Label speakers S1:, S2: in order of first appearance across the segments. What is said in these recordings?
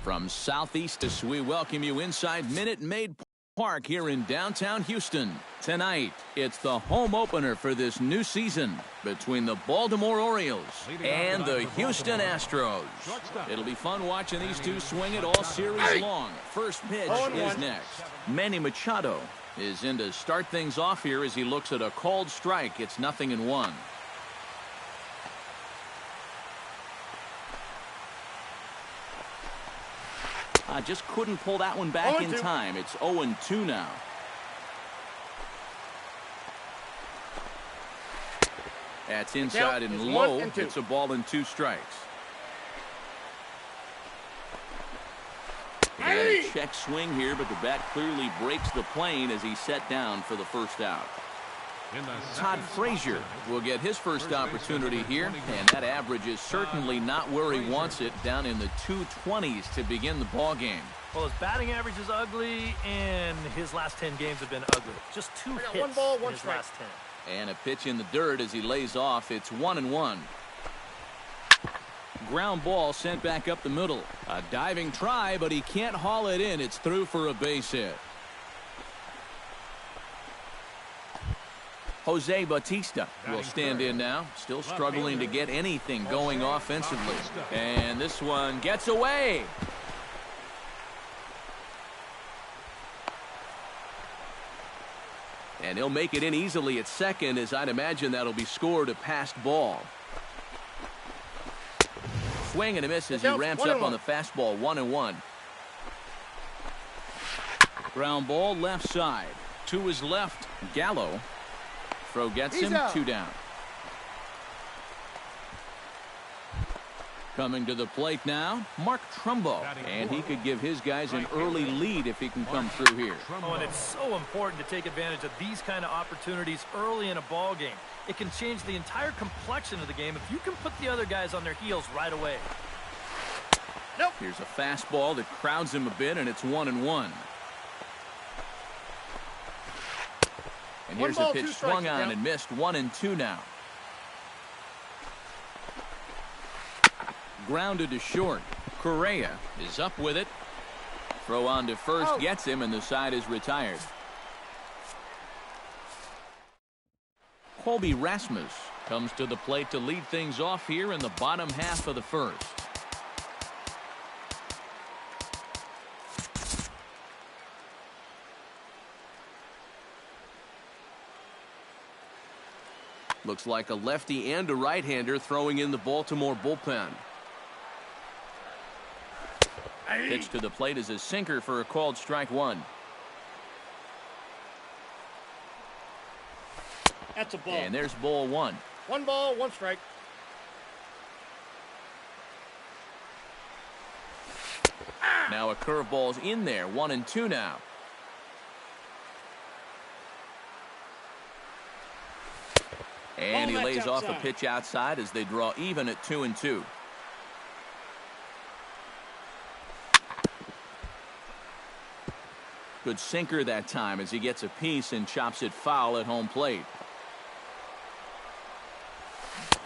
S1: From southeast to we welcome you inside Minute Maid Park here in downtown Houston. Tonight, it's the home opener for this new season between the Baltimore Orioles and the Houston Astros. It'll be fun watching these two swing it all series long. First pitch is next. Manny Machado is in to start things off here as he looks at a called strike. It's 0-1. Just couldn't pull that one back in time. It's 0-2 now. That's inside and low. It's a ball and 2 strikes. A check swing here, but the bat clearly breaks the plane as he's set down for the first out. Todd Frazier will get his first opportunity here, and that average is certainly not where he wants it, down in the 220s to begin the ball game.
S2: Well, his batting average is ugly, and his last 10 games have been ugly. Just 2 hits
S3: one ball, one
S2: in his
S3: strike.
S2: last 10.
S1: And a pitch in the dirt as he lays off. It's 1-1. Ground ball sent back up the middle. A diving try, but he can't haul it in. It's through for a base hit. Jose Bautista will stand in now, still struggling to get anything going offensively. And this one gets away. And he'll make it in easily at second, as I'd imagine that'll be scored a passed ball. Swing and a miss as he ramps up on the fastball. 1-1. Ground ball left side. To his left, Gallo. Throw gets him, 2 down. Coming to the plate now, Mark Trumbo. And he could give his guys an early lead if he can come through here.
S2: Oh, and it's so important to take advantage of these kind of opportunities early in a ball game. It can change the entire complexion of the game if you can put the other guys on their heels right away.
S1: Here's a fastball that crowds him a bit, and it's 1-1. And here's a pitch swung on and missed. 1-2 now. Grounded to short. Correa is up with it. Throw on to first gets him, and the side is retired. Colby Rasmus comes to the plate to lead things off here in the bottom half of the first. Looks like a lefty and a right-hander throwing in the Baltimore bullpen. Pitch to the plate is a sinker for a called strike 1.
S3: That's a ball.
S1: And there's ball 1.
S3: 1 ball, 1 strike.
S1: Now a curveball's in there. 1-2 now. And he lays off a pitch outside as they draw even at 2-2. Good sinker that time as he gets a piece and chops it foul at home plate.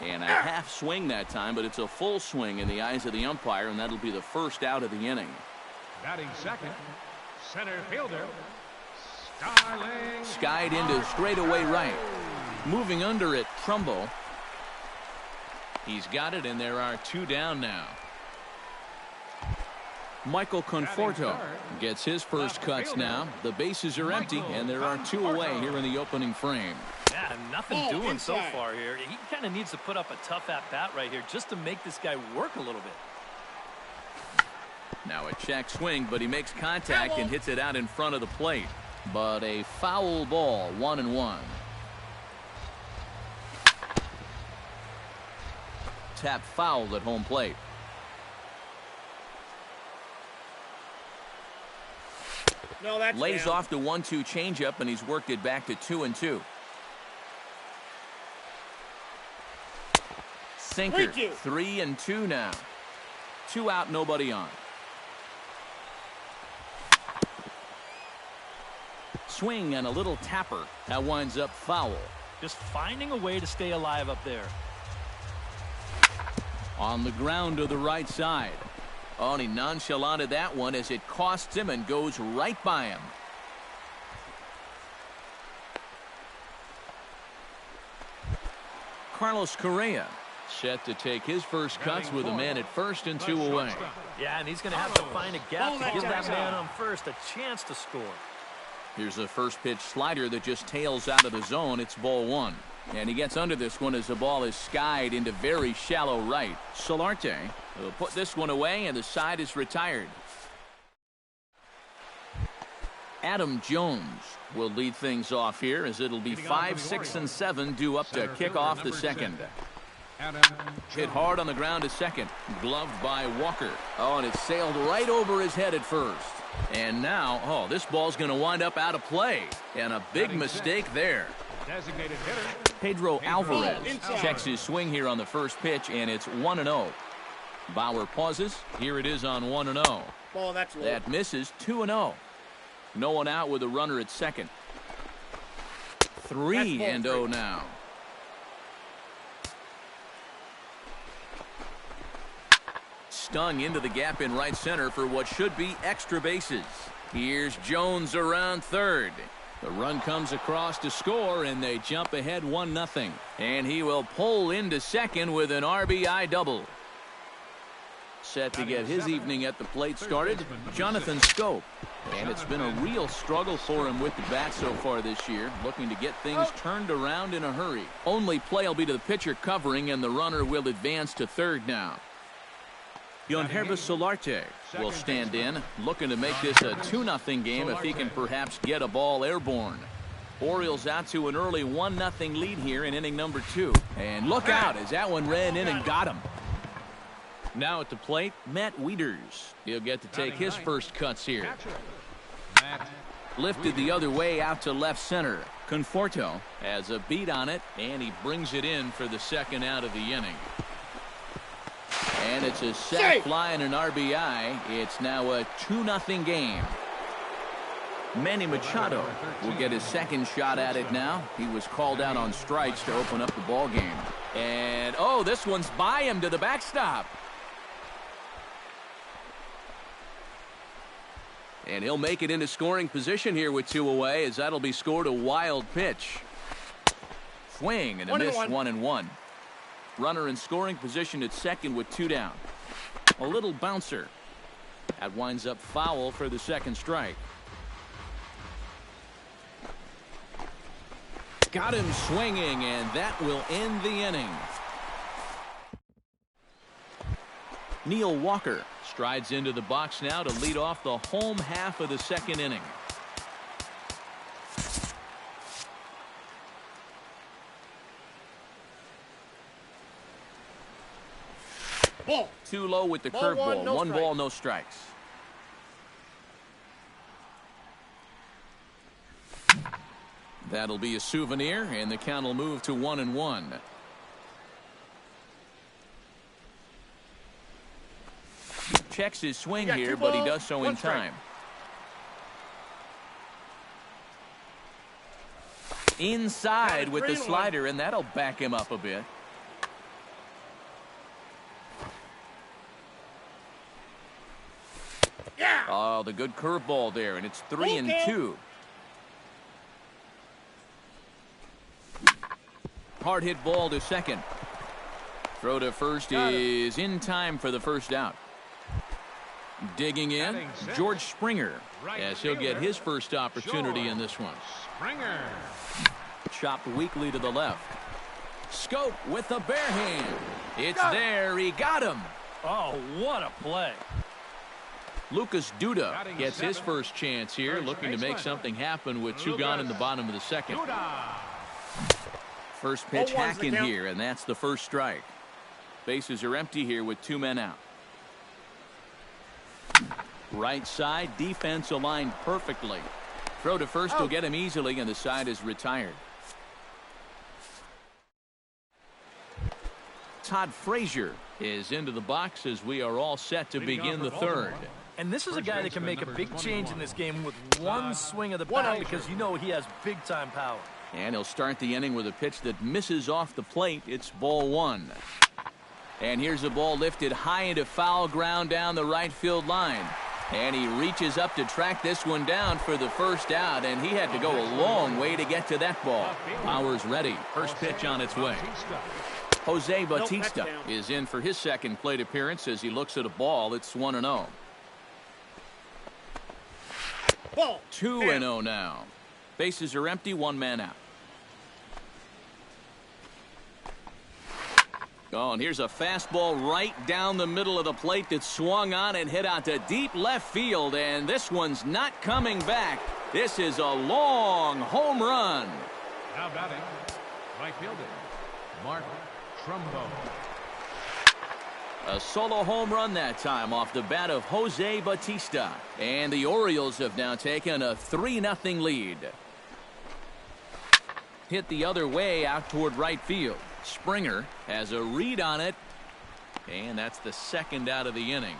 S1: And a half swing that time, but it's a full swing in the eyes of the umpire, and that'll be the first out of the inning.
S4: Batting second, center fielder, Starling.
S1: Skied into straightaway right. Moving under it, Trumbo. He's got it, and there are 2 down now. Michael Conforto gets his first cuts now. The bases are empty, and there are 2 away here in the opening frame.
S2: Yeah, nothing doing so far here. He kind of needs to put up a tough at-bat right here just to make this guy work a little bit.
S1: Now a check swing, but he makes contact and hits it out in front of the plate. But a foul ball, 1-1. Tap fouled at home plate.
S3: No, that's
S1: lays
S3: down.
S1: off the 1-2 changeup, and he's worked it back to 2-2. Sinker, 3-2 now. 2 out, nobody on. Swing and a little tapper. That winds up foul.
S2: Just finding a way to stay alive up there.
S1: On the ground to the right side. Oh, and he nonchalanted that one as it costs him and goes right by him. Carlos Correa set to take his first cuts with a man at first and 2 away.
S2: Yeah, and he's going to have to find a gap to give that man on first a chance to score.
S1: Here's a first pitch slider that just tails out of the zone. It's ball 1. And he gets under this one as the ball is skied into very shallow right. Solarte will put this one away, and the side is retired. Adam Jones will lead things off here as it'll be 5, 6, and 7 due up to kick off the second. Hit hard on the ground to second. Gloved by Walker. Oh, and it sailed right over his head at first. And now, oh, this ball's going to wind up out of play. And a big mistake there.
S4: Designated hitter.
S1: Pedro Alvarez checks his swing here on the first pitch, and it's 1-0. Bauer pauses. Here it is on 1-0.
S3: Ball, that's low.
S1: That misses. 2-0. No one out with a runner at second. 3-0 now. Stung into the gap in right center for what should be extra bases. Here's Jones around third. The run comes across to score, and they jump ahead 1-0. And he will pull into second with an RBI double. Set to get his evening at the plate started, Jonathan Scope. And it's been a real struggle for him with the bat so far this year, looking to get things turned around in a hurry. Only play will be to the pitcher covering, and the runner will advance to third now. Yonhervis Solarte will stand in, looking to make this a 2-0 game if he can perhaps get a ball airborne. Orioles out to an early 1-0 lead here in inning number 2. And look out as that one ran in and got him. Now at the plate, Matt Wieters. He'll get to take his first cuts here. Lifted the other way out to left center. Conforto has a beat on it, and he brings it in for the second out of the inning. And it's a sac fly and an RBI. It's now a 2-0 game. Manny Machado will get his second shot at it now. He was called out on strikes to open up the ball game. And, oh, this one's by him to the backstop. And he'll make it into scoring position here with 2 away, as that'll be scored a wild pitch. Swing and a miss, 1-1. Runner in scoring position at second with 2 down. A little bouncer. That winds up foul for the second strike. Got him swinging, and that will end the inning. Neil Walker strides into the box now to lead off the home half of the second inning.
S3: Ball.
S1: Too low with the curveball. One ball, no strikes. That'll be a souvenir, and the count will move to 1-1. Checks his swing here, but he does so in time. Inside with the slider, and that'll back him up a bit. Oh, the good curveball there, and it's 3-2. Hard hit ball to second. Throw to first is in time for the first out. Digging in, George Springer, as he'll get his first opportunity in this one.
S4: Springer.
S1: Chopped weakly to the left. Scope with the bare hand. It's there. He got him.
S2: Oh, what a play.
S1: Lucas Duda gets his first chance here, looking to make something happen with 2 gone in the bottom of the second. First pitch hacking here, and that's the first strike. Bases are empty here with 2 men out. Right side, defense aligned perfectly. Throw to first will get him easily, and the side is retired. Todd Frazier is into the box as we are all set to begin the third.
S2: And this is a guy that can make a big change in this game with one swing of the bat, because you know he has big-time power.
S1: And he'll start the inning with a pitch that misses off the plate. It's ball 1. And here's a ball lifted high into foul ground down the right field line. And he reaches up to track this one down for the first out, and he had to go a long way to get to that ball. Bauer's ready. First pitch on its way. Jose Bautista is in for his second plate appearance as he looks at a ball. It's 1-0. 2-0 now. Bases are empty, one man out. Oh, and here's a fastball right down the middle of the plate that swung on and hit out to deep left field, and this one's not coming back. This is a long home run.
S4: Now batting, right fielder, Mark Trumbo.
S1: A solo home run that time off the bat of Jose Bautista. And the Orioles have now taken a 3-0 lead. Hit the other way out toward right field. Springer has a read on it, and that's the second out of the inning.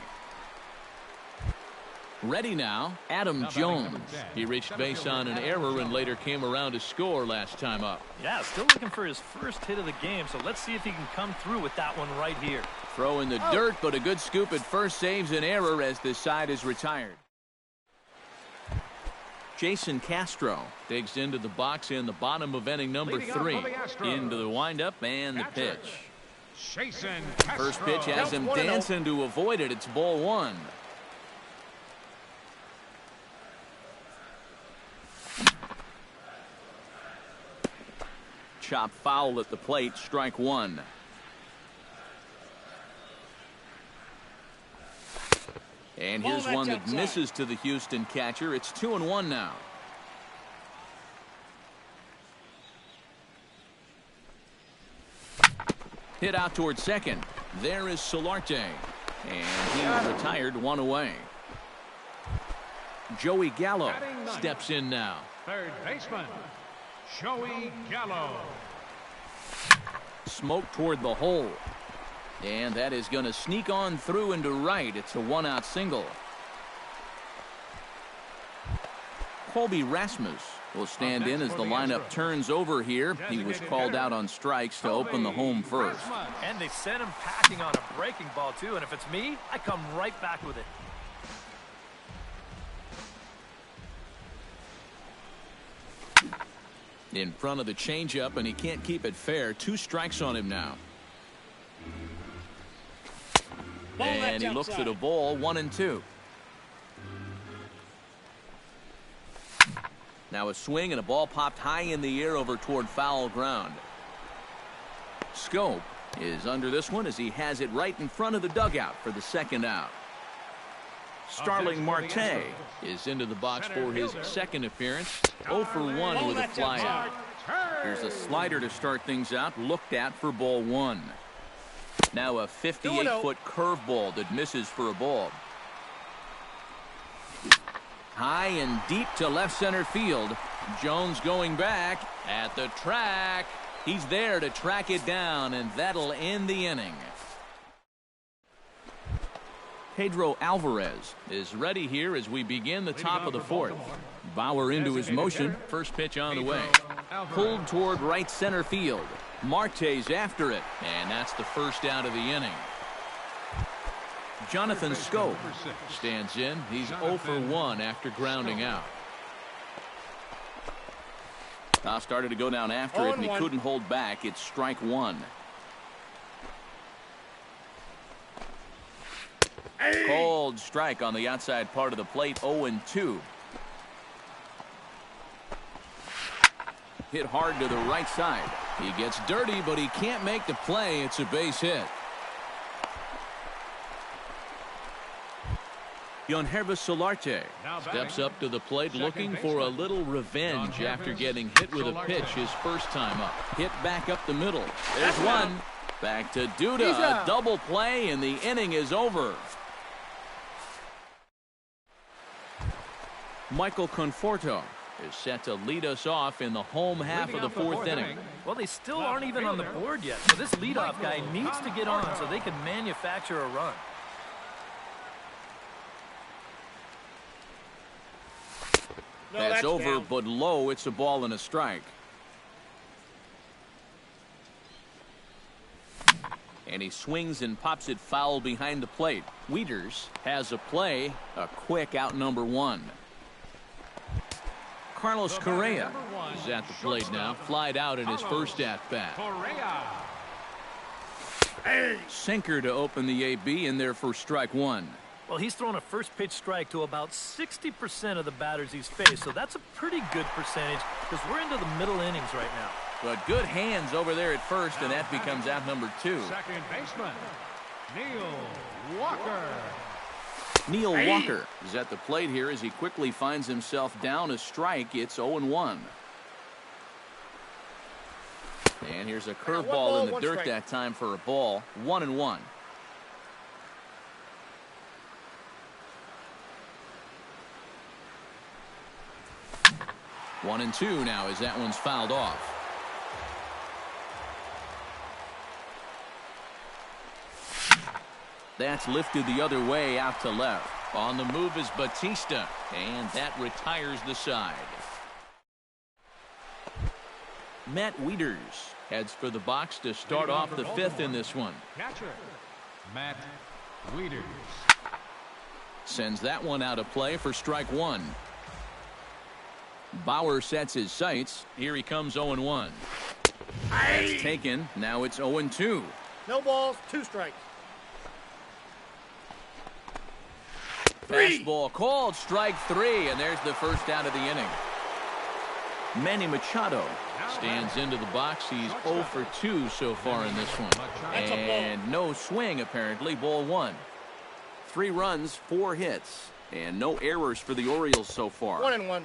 S1: Ready now, Adam Jones. He reached base on an error and later came around to score last time up.
S2: Yeah, still looking for his first hit of the game, so let's see if he can come through with that one right here.
S1: Throw in the dirt, but a good scoop at first saves an error as this side is retired. Jason Castro digs into the box in the bottom of inning number 3. Into the windup and the pitch. First pitch has him dancing to avoid it. It's ball 1. Chop foul at the plate, strike 1. And here's one that misses to the Houston catcher. It's 2-1 now. Hit out toward second. There is Solarte. And he retired, one away. Joey Gallo steps in now.
S4: Third baseman, Joey Gallo.
S1: Smoke toward the hole. And that is going to sneak on through into right. It's a 1-out single. Colby Rasmus will stand in as the lineup turns over here. He was called out on strikes to open the home first.
S2: And they sent him packing on a breaking ball, too. And if it's me, I come right back with it.
S1: In front of the changeup, and he can't keep it fair. 2 strikes on him now. And he looks at a ball, 1-2. Now a swing and a ball popped high in the air over toward foul ground. Scope is under this one as he has it right in front of the dugout for the second out. Starling Marte is into the box for his second appearance. 0 for 1 with a fly out. Here's a slider to start things out, looked at for ball 1. Now a 58-foot curveball that misses for a ball. High and deep to left center field. Jones going back at the track. He's there to track it down, and that'll end the inning. Pedro Alvarez is ready here as we begin the top of the 4th. Bauer into his motion. First pitch on the way. Pulled toward right center field. Marte's after it, and that's the first out of the inning. Jonathan Scope stands in. He's 0 for 1 after grounding out. Now started to go down after it, and he couldn't hold back. It's strike 1. Cold strike on the outside part of the plate, 0-2. Hit hard to the right side. He gets dirty, but he can't make the play. It's a base hit. Yonhervis Solarte steps up to the plate looking for a little revenge after getting hit with a pitch his first time up. Hit back up the middle. There's one. Back to Duda. A double play, and the inning is over. Michael Conforto is set to lead us off in the home half of the 4th inning.
S2: Well, they still aren't even on the board yet, so this leadoff guy needs to get on so they can manufacture a run.
S1: That's over, but low. It's a ball and a strike. And he swings and pops it foul behind the plate. Wieters has a play, a quick out number one. Carlos Correa is at the plate now. Flied out in his first at-bat. Sinker to open the AB in there for strike one.
S2: Well, he's thrown a first pitch strike to about 60% of the batters he's faced, so that's a pretty good percentage because we're into the middle innings right now.
S1: But good hands over there at first, and that becomes out number two.
S4: Second baseman, Neil Walker.
S1: Neil Walker is at the plate here as he quickly finds himself down a strike. It's 0-1. And here's a curveball in the dirt that time for a ball. 1-1. One and two now as that one's fouled off. That's lifted the other way out to left. On the move is Batista, and that retires the side. Matt Wieters heads for the box to start off the fifth in this one.
S4: Catcher, Matt Wieters.
S1: Sends that one out of play for strike one. Bauer sets his sights. Here he comes 0-1. That's taken. Now it's 0-2.
S3: No balls, 2 strikes.
S1: Fastball called, strike three, and there's the first out of the inning. Manny Machado stands into the box. He's 0 for 2 so far in this one. And no swing, apparently. Ball one. 3 runs, 4 hits, and no errors for the Orioles so far.
S3: 1-1.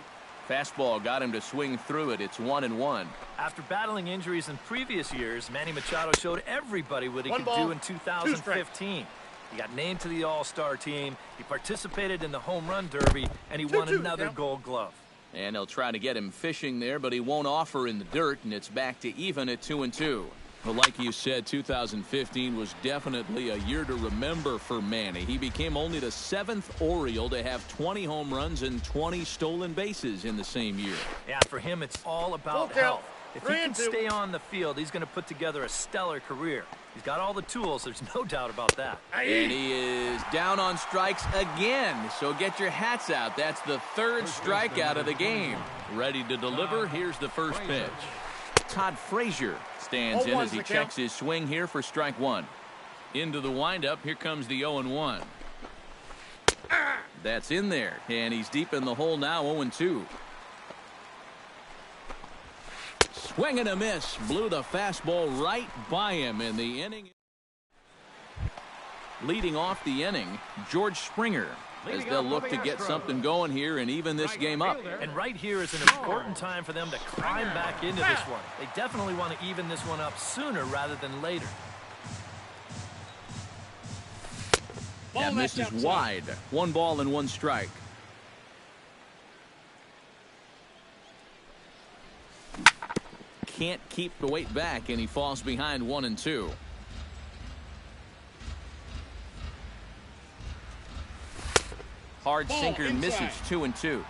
S1: Fastball got him to swing through it. It's 1-1.
S2: After battling injuries in previous years, Manny Machado showed everybody what he could do in 2015. He got named to the All-Star team, he participated in the Home Run Derby, and he won another Gold Glove.
S1: And they'll try to get him fishing there, but he won't offer in the dirt, and it's back to even at 2-2. Well, like you said, 2015 was definitely a year to remember for Manny. He became only the 7th Oriole to have 20 home runs and 20 stolen bases in the same year.
S2: Yeah, for him, it's all about health. If he can stay on the field, he's going to put together a stellar career. He's got all the tools. There's no doubt about that.
S1: And he is down on strikes again. So get your hats out. That's the 3rd strikeout of the game. Ready to deliver. Here's the first pitch. Todd Frazier stands in as he checks his swing here for strike one. Into the windup. Here comes the 0-1. That's in there. And he's deep in the hole now, 0-2. Swing and a miss. Blew the fastball right by him in the inning. Leading off the inning, George Springer, as they'll look to get something going here and even this game up.
S2: And right here is an important time for them to climb back into this one. They definitely want to even this one up sooner rather than later.
S1: That misses wide. 1 ball and 1 strike. Can't keep the weight back, and he falls behind 1-2. Hard sinker misses 2-2.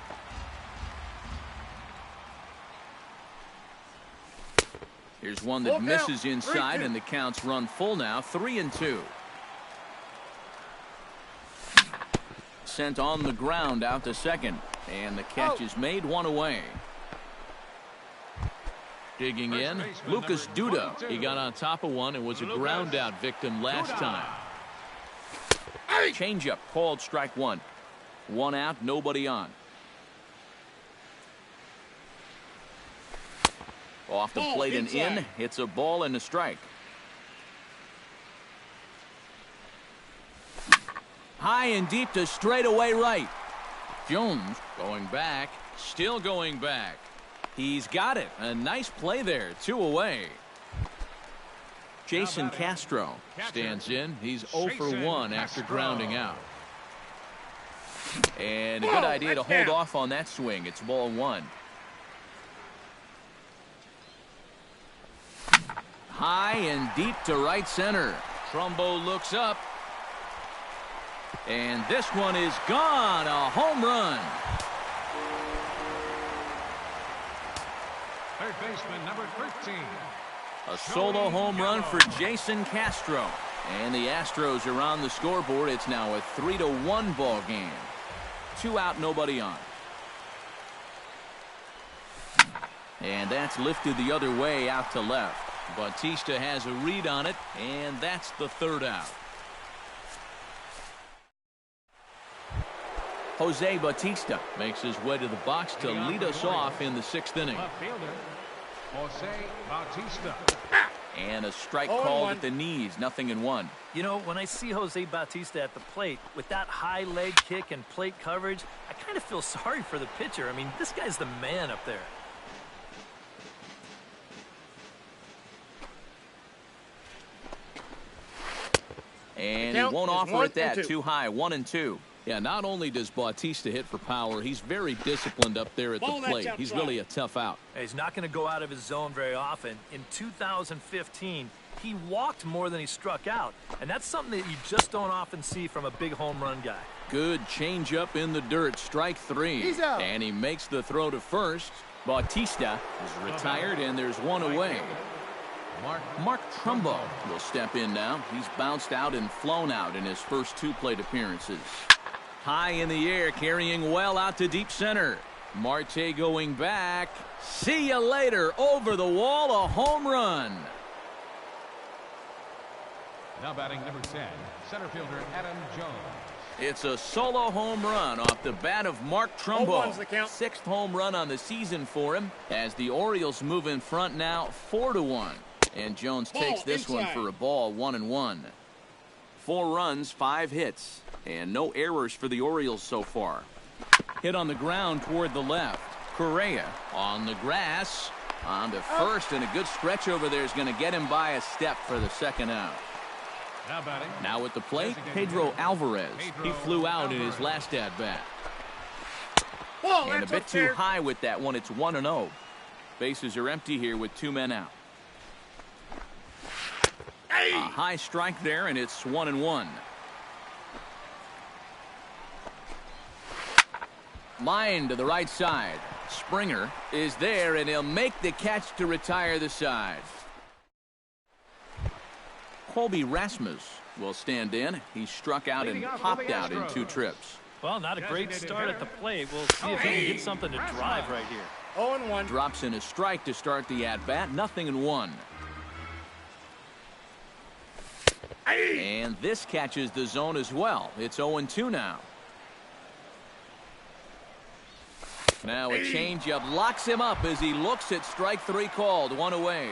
S1: Here's one that misses inside, and the count's run full now, 3-2. Sent on the ground out to second, and the catch is made, 1 away. Digging in, Lucas Duda. He got on top of one and was a ground out victim last time. Changeup called strike one. 1 out, nobody on. Off the plate and in. It's a ball and a strike. High and deep to straightaway right. Jones going back, still going back. He's got it. A nice play there. 2 away. Jason Castro stands in. He's 0 for 1 after grounding out. And a good idea to hold off on that swing. It's ball 1. High and deep to right center. Trumbo looks up. And this one is gone. A home run.
S4: Third baseman, number 13.
S1: A solo home run for Jason Castro. And the Astros are on the scoreboard. It's now a 3-1 ball game. 2 out, nobody on. And that's lifted the other way out to left. Bautista has a read on it, and that's the 3rd out. Jose Bautista makes his way to the box to lead us off in the 6th inning.
S4: Left fielder, Jose Bautista.
S1: And a strike called at the knees, 0-1.
S2: You know, when I see Jose Bautista at the plate with that high leg kick and plate coverage, I kind of feel sorry for the pitcher. I mean, this guy's the man up there.
S1: And he won't offer it that. Too high, 1-2. Yeah, not only does Bautista hit for power, he's very disciplined up there at the plate. He's really a tough out.
S2: He's not going to go out of his zone very often. In 2015, he walked more than he struck out, and that's something that you just don't often see from a big home run guy.
S1: Good changeup in the dirt, strike 3.
S3: He's out.
S1: And he makes the throw to first. Bautista is retired, and there's 1 away. Mark Trumbo will step in now. He's bounced out and flown out in his first 2 plate appearances. High in the air, carrying well out to deep center. Marte going back. See you later. Over the wall, a home run.
S4: Now batting number 10, center fielder Adam Jones.
S1: It's a solo home run off the bat of Mark Trumbo. 6th home run on the season for him as the Orioles move in front now 4-1. And Jones takes this one for a ball, 1-1. 4 runs, 5 hits, and no errors for the Orioles so far. Hit on the ground toward the left. Correa on the grass. On to first, and a good stretch over there is going to get him by a step for the 2nd out. Now at the plate, Pedro Alvarez. He flew out in his last at-bat. And a bit too high with that one. It's 1-0. Bases are empty here with 2 men out. A high strike there, and it's 1-1. Line to the right side. Springer is there, and he'll make the catch to retire the side. Colby Rasmus will stand in. He struck out and popped out in 2 trips.
S2: Well, not a great start at the plate. We'll see if he can get something to drive right here.
S3: 0-1.
S1: Drops in a strike to start the at-bat. 0-1. And this catches the zone as well. It's 0-2 now. Now a changeup locks him up as he looks at strike 3 called. 1 away.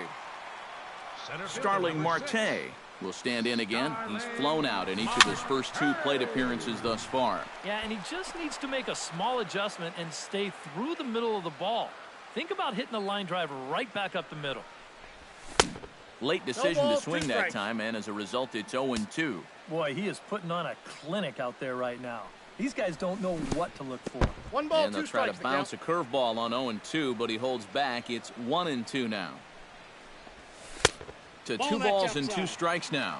S1: Starling Marte will stand in again. He's flown out in each of his first 2 plate appearances thus far.
S2: Yeah, and he just needs to make a small adjustment and stay through the middle of the ball. Think about hitting a line drive right back up the middle.
S1: Late decision to swing that time, and as a result, it's 0-2.
S2: Boy, he is putting on a clinic out there right now. These guys don't know what to look for.
S3: 1 ball,
S1: and
S3: 2
S1: they'll try to
S3: strikes.
S1: bounce a curveball on 0-2, but he holds back. It's 1-2 now. To 2 balls and 2 strikes now.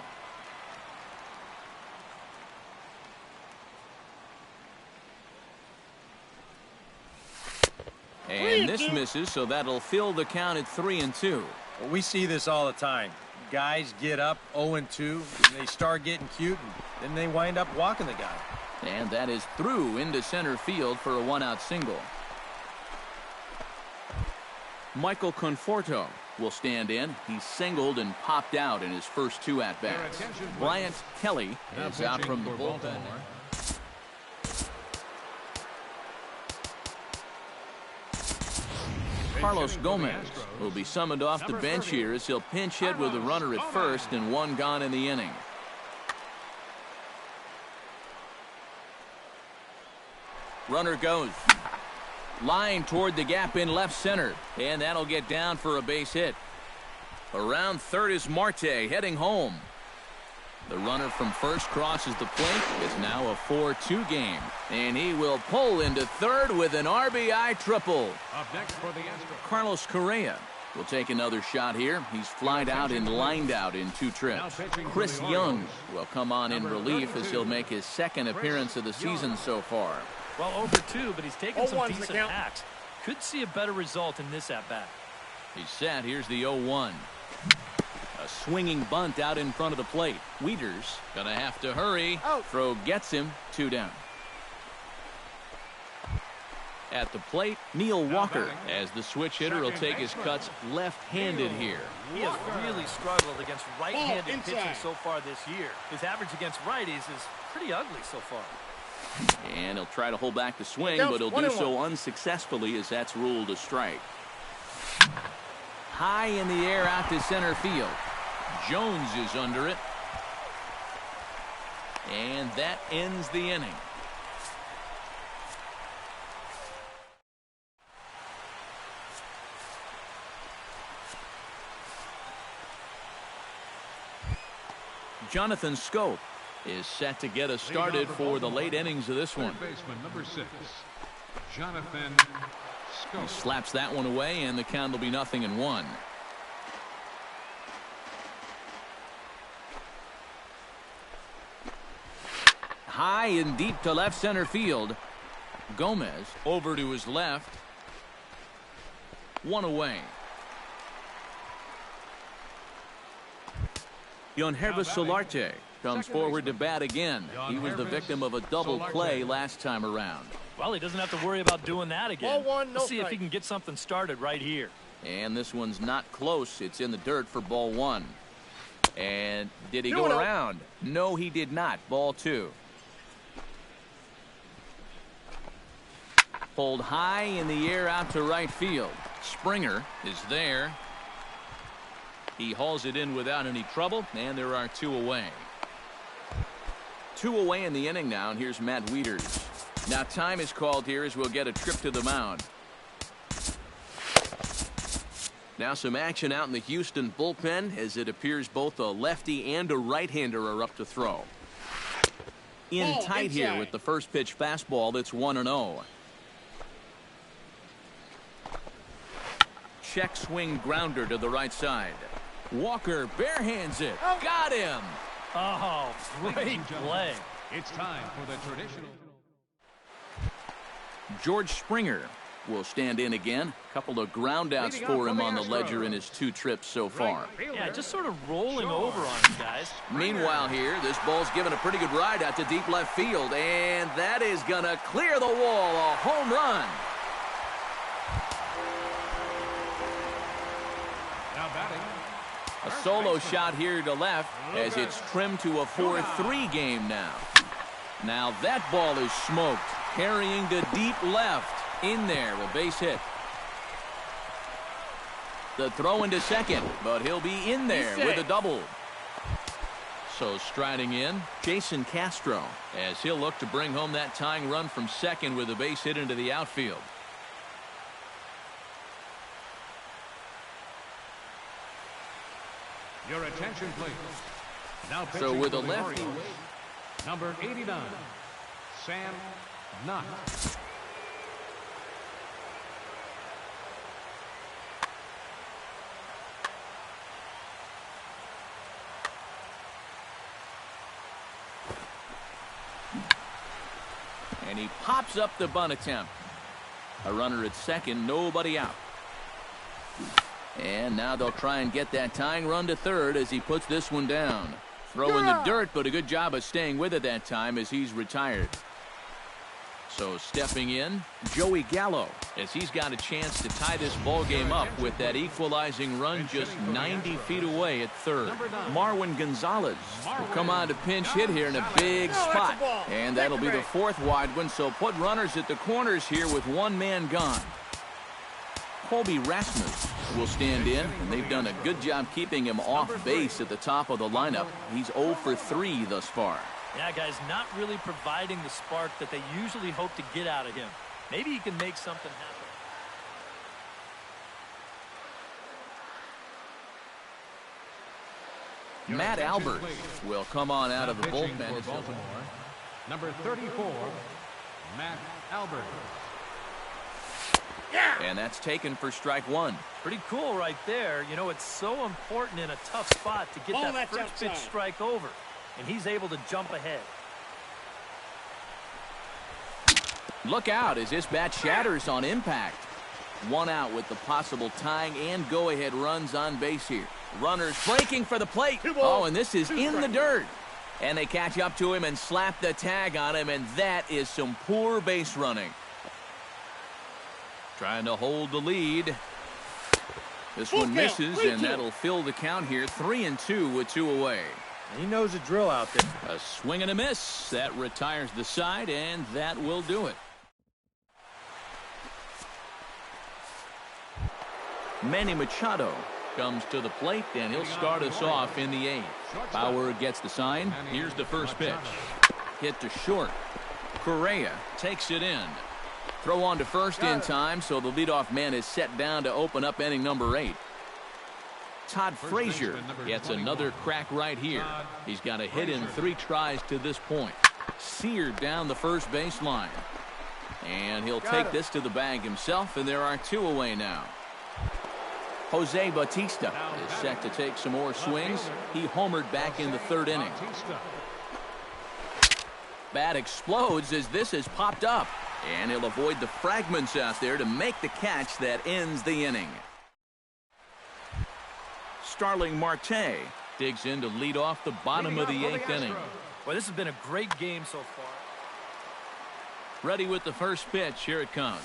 S1: And this misses, so that'll fill the count at 3-2.
S5: Well, we see this all the time. Guys get up 0-2, and they start getting cute, and then they wind up walking the guy.
S1: And that is through into center field for a 1-out single. Michael Conforto will stand in. He's singled and popped out in his first 2 at-bats. Bryant Kelly is out from the bullpen. Carlos Gomez will be summoned off the bench here as he'll pinch hit with a runner at first and 1 gone in the inning. Runner goes. Line toward the gap in left center, and that'll get down for a base hit. Around third is Marte heading home. The runner from first crosses the plate. It's now a 4-2 game, and he will pull into third with an RBI triple.
S4: Up next for the Astros,
S1: Carlos Correa will take another shot here. He's flied out and lined out in 2 trips. Chris Young will come on in relief as he'll make his 2nd appearance of the season so far.
S2: Well, over 2, but he's taken some decent hacks. Could see a better result in this at-bat.
S1: He's set. Here's the 0-1. A swinging bunt out in front of the plate. Wieters gonna have to hurry. Throw gets him. 2 down. At the plate, Neil Walker, as the switch hitter will take his cuts left-handed here.
S2: He has really struggled against right-handed pitching so far this year. His average against righties is pretty ugly so far.
S1: And he'll try to hold back the swing, but he'll do so unsuccessfully as that's ruled a strike. High in the air out to center field. Jones is under it. And that ends the inning. Jonathan Schoop is set to get us started for the late innings of this one.
S4: Baseman number 6, Jonathan Schoop.
S1: He slaps that one away, and the count will be 0-1. High and deep to left center field. Gomez over to his left. 1 away. Yonhervis Solarte comes forward to bat again. He was the victim of a double play last time around.
S2: Well, he doesn't have to worry about doing that again.
S3: Ball 1, no
S2: Let's see if
S3: strike.
S2: he can get something started right here.
S1: And this one's not close. It's in the dirt for ball 1. And did he go
S3: 2-0.
S1: around? No, he did not. Ball 2. Pulled high in the air out to right field. Springer is there. He hauls it in without any trouble, and there are 2 away. 2 away in the inning now, and here's Matt Wieters. Now time is called here as we'll get a trip to the mound. Now some action out in the Houston bullpen as it appears both a lefty and a right-hander are up to throw. In tight here with the first pitch fastball that's 1-0. Check swing grounder to the right side. Walker barehands it. Got him.
S2: Oh, great play.
S4: It's time for the traditional.
S1: George Springer will stand in again. Couple of groundouts for him on the ledger in his 2 trips so far.
S2: Yeah, just sort of rolling over on him, guys.
S1: Meanwhile here, this ball's given a pretty good ride out to deep left field, and that is gonna clear the wall. A home run.
S4: Now batting.
S1: A solo shot here to left as it's trimmed to a 4-3 game now. Now that ball is smoked, carrying to deep left. In there, a base hit. The throw into second, but he'll be in there with a double. So striding in, Jason Castro, as he'll look to bring home that tying run from second with a base hit into the outfield.
S4: Your attention, please. Now
S1: So
S4: pitching
S1: with
S4: for
S1: a
S4: the
S1: lefty,
S4: Orioles, number 89, Sam Knott.
S1: and he pops up the bunt attempt. A runner at second, nobody out. And now they'll try and get that tying run to third as he puts this one down. Throw in the dirt, but a good job of staying with it that time as he's retired. So stepping in, Joey Gallo, as he's got a chance to tie this ball game up with that equalizing run just 90 feet away at third. Marwin Gonzalez will come on to pinch hit here in a big spot. And that'll be the 4th wide one, so put runners at the corners here with 1 man gone. Colby Rasmus will stand in, and they've done a good job keeping him off base at the top of the lineup. He's 0 for 3 thus far.
S2: Yeah, guys, not really providing the spark that they usually hope to get out of him. Maybe he can make something happen.
S1: Matt Albert will come on out of the
S4: Pitching
S1: bullpen.
S4: for Baltimore, number 34, Matt Albert.
S1: And that's taken for strike 1.
S2: Pretty cool right there. You know, it's so important in a tough spot to get that first pitch strike over. And he's able to jump ahead.
S1: Look out as this bat shatters on impact. 1 out with the possible tying and go-ahead runs on base here. Runners breaking for the plate. Oh, and this is in the dirt. And they catch up to him and slap the tag on him, and that is some poor base running. Trying to hold the lead. This one misses, and that'll fill the count here. 3-2 with 2 away.
S5: He knows the drill out there.
S1: A swing and a miss. That retires the side, and that will do it. Manny Machado comes to the plate, and he'll start us off in the 8th. Bauer gets the sign. Here's the first pitch. Hit to short. Correa takes it in. Throw on to first in time, so the leadoff man is set down to open up inning number 8. Todd Frazier gets another crack right here. He's got a hit in 3 tries to this point. Seared down the first baseline. And he'll take this to the bag himself, and there are 2 away now. Jose Bautista is set to take some more swings. He homered back in the 3rd inning. Bat explodes as this has popped up. And he'll avoid the fragments out there to make the catch that ends the inning. Starling Marte digs in to lead off the bottom of the 8th inning.
S2: Well, this has been a great game so far.
S1: Ready with the first pitch. Here it comes.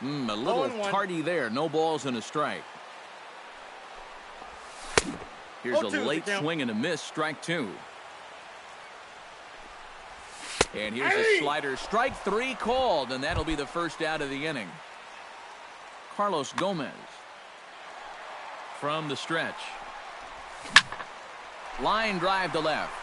S1: A little tardy there. No balls and a strike. Here's a late swing and a miss. Strike 2. And here's a slider. Strike 3 called, and that'll be the first out of the inning. Carlos Gomez from the stretch. Line drive to left.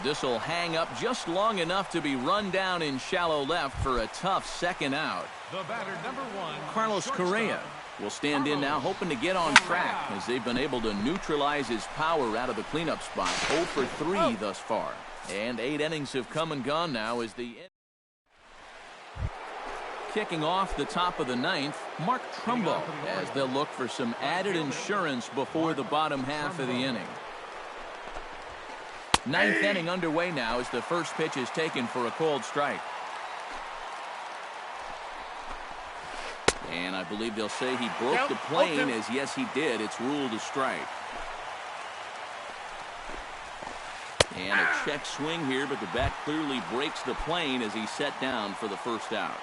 S1: This will hang up just long enough to be run down in shallow left for a tough second out.
S4: The batter, number 1,
S1: Carlos Correa will stand in now, hoping to get on track as they've been able to neutralize his power out of the cleanup spot. 0 for 3 thus far. And 8 innings have come and gone now as the kicking off the top of the 9th, Mark Trumbo, as they'll look for some added insurance before the bottom half of the inning. 9th inning underway now as the first pitch is taken for a called strike. And I believe they'll say he broke the plane, as yes he did. It's ruled a strike. And a check swing here, but the bat clearly breaks the plane as he's set down for the first out.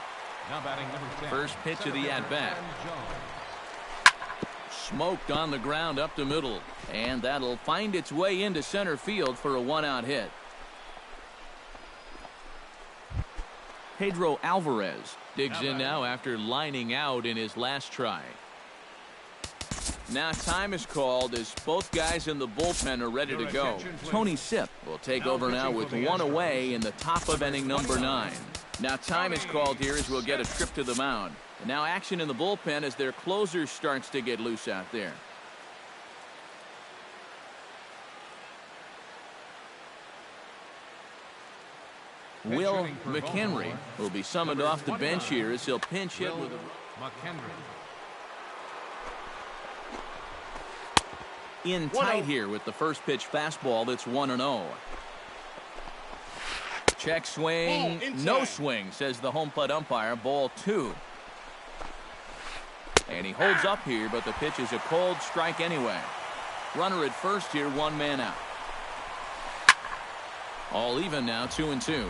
S4: Now batting number 10.
S1: First pitch of the at-bat. Smoked on the ground up the middle. And that'll find its way into center field for a 1-out hit. Pedro Alvarez digs in now after lining out in his last try. Now time is called as both guys in the bullpen are ready to go. Tony Sipp will take over now with 1 away in the top of inning number 9. Now time is called here as we'll get a trip to the mound. And now action in the bullpen as their closer starts to get loose out there. Will McHenry will be summoned off the bench here as he'll pinch hit with
S4: McHenry.
S1: in tight here with the first pitch fastball that's 1-0. Check swing, no swing, says the home plate umpire. Ball 2. And he holds up here, but the pitch is a cold strike anyway. Runner at first here, 1 man out. All even now, 2-2.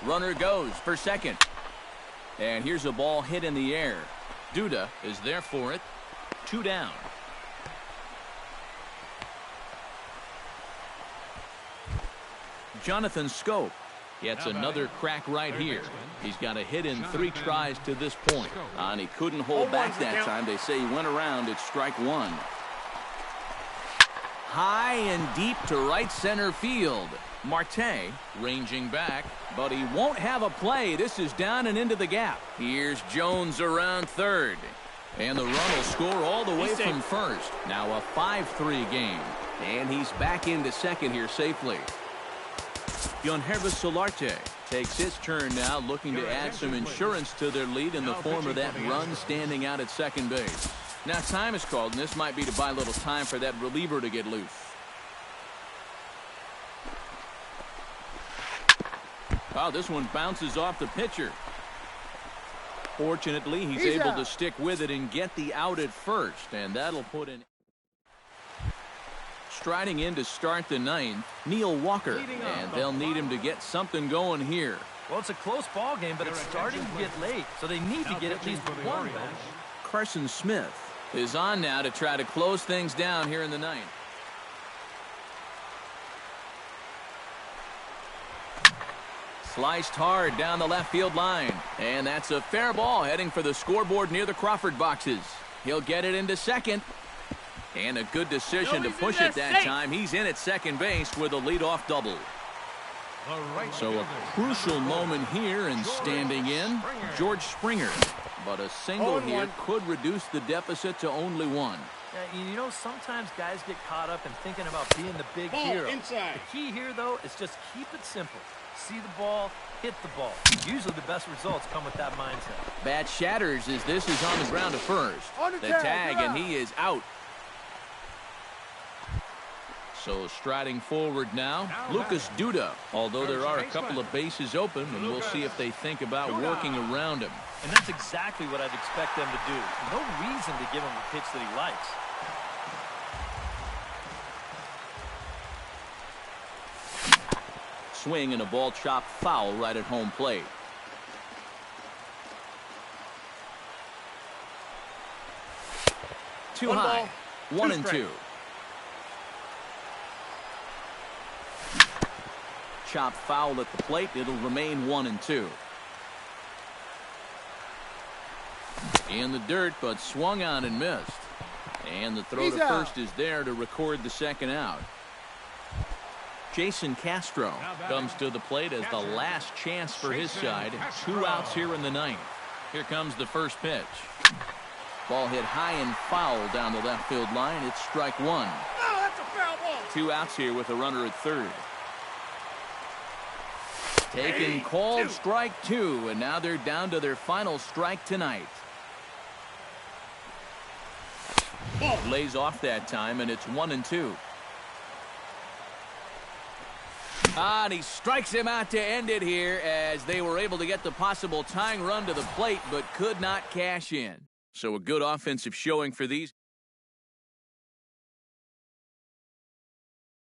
S1: Runner goes for second. And here's a ball hit in the air. Duda is there for it. 2 down. Jonathan Scope gets another crack right here. He's got a hit in 3 tries to this point. And he couldn't hold back that time. They say he went around. It's strike 1. High and deep to right center field. Marte ranging back, but he won't have a play. This is down and into the gap. Here's Jones around third. And the run will score all the way from first. Now a 5-3 game. And he's back into second here safely. Yangervis Solarte takes his turn now, looking to add some insurance to their lead in the form of that run standing out at second base. Now time is called, and this might be to buy a little time for that reliever to get loose. Oh, this one bounces off the pitcher. Fortunately, he's able to stick with it and get the out at first, and that'll put in. Striding in to start the ninth, Neil Walker, and they'll need him to get something going here.
S2: Well, it's a close ball game, but it's starting to get late, so they need to get at least one back.
S1: Carson Smith is on now to try to close things down here in the ninth. Sliced hard down the left field line, and that's a fair ball heading for the scoreboard near the Crawford boxes. He'll get it into second, and a good decision to push it that time. He's in at second base with a leadoff double. So a crucial moment here, and standing in, George Springer. But a single here could reduce the deficit to only one.
S2: Yeah, you know, sometimes guys get caught up in thinking about being the big hero.
S3: Inside.
S2: The key here, though, is just keep it simple. See the ball, hit the ball. Usually the best results come with that mindset.
S1: Bat shatters as this is on the ground to first. The tag, and he is out. So striding forward now, Lucas Duda, although there are a couple of bases open, and we'll see if they think about working around him.
S2: And that's exactly what I'd expect them to do. No reason to give him a pitch that he likes.
S1: Swing and a ball chopped foul right at home plate. Too high. 1-2. Chopped foul at the plate. It'll remain 1-2. In the dirt, but swung on and missed. And the throw to first is there to record the second out. Jason Castro comes to the plate as the last chance for his side. 2 outs here in the ninth. Here comes the first pitch. Ball hit high and foul down the left field line. It's strike one.
S3: Oh, that's a foul ball.
S1: 2 outs here with a runner at third. Taken, called, strike two, and now they're down to their final strike tonight. Lays off that time, and it's 1-2. And he strikes him out to end it here as they were able to get the possible tying run to the plate, but could not cash in. So a good offensive showing for these.